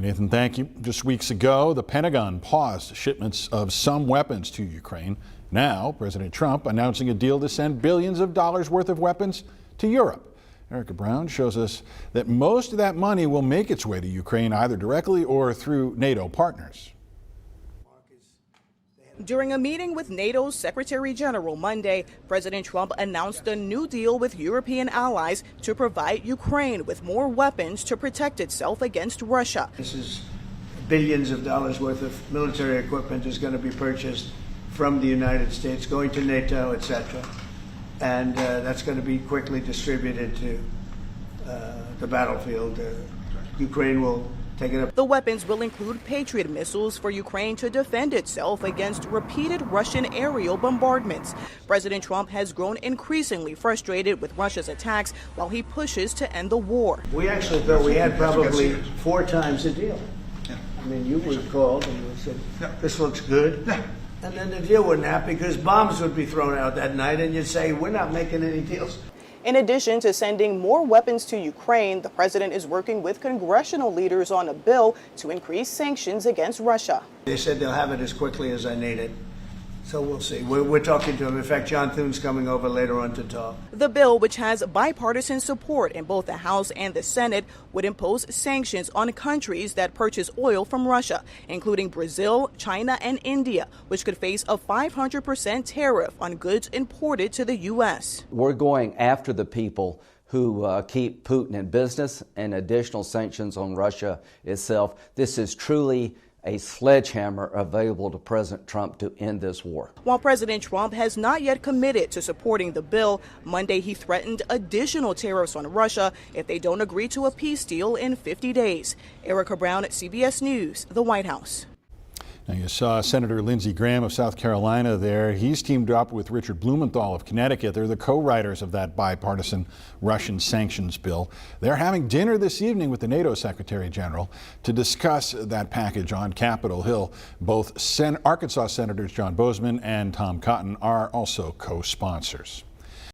Nathan, thank you. Just weeks ago, the Pentagon paused shipments of some weapons to Ukraine. Now, President Trump announcing a deal to send billions of dollars worth of weapons to Europe. Erica Brown shows us that most of that money will make its way to Ukraine either directly or through NATO partners. During a meeting with NATO's Secretary General Monday, President Trump announced a new deal with European allies to provide Ukraine with more weapons to protect itself against Russia. This is billions of dollars worth of military equipment is going to be purchased from the United States, going to NATO, etc. And that's going to be quickly distributed to the battlefield. Ukraine will take it up. The weapons will include Patriot missiles for Ukraine to defend itself against repeated Russian aerial bombardments. President Trump has grown increasingly frustrated with Russia's attacks while he pushes to end the war. We actually thought we had probably 4 times the deal. I mean, you were called and you said, this looks good. And then the deal wouldn't happen because bombs would be thrown out that night and you'd say, we're not making any deals. In addition to sending more weapons to Ukraine, the president is working with congressional leaders on a bill to increase sanctions against Russia. They said they'll have it as quickly as I need it. So we'll see. We're talking to him. In fact, John Thune's coming over later on to talk. The bill, which has bipartisan support in both the House and the Senate, would impose sanctions on countries that purchase oil from Russia, including Brazil, China, and India, which could face a 500% tariff on goods imported to the U.S. We're going after the people who keep Putin in business, and additional sanctions on Russia itself. This is truly a sledgehammer available to President Trump to end this war. While President Trump has not yet committed to supporting the bill, Monday he threatened additional tariffs on Russia if they don't agree to a peace deal in 50 days. Erica Brown at CBS News, the White House. Now, you saw Senator Lindsey Graham of South Carolina there. He's teamed up with Richard Blumenthal of Connecticut. They're the co-writers of that bipartisan Russian sanctions bill. They're having dinner this evening with the NATO Secretary General to discuss that package on Capitol Hill. Both Arkansas Senators John Boozman and Tom Cotton are also co-sponsors.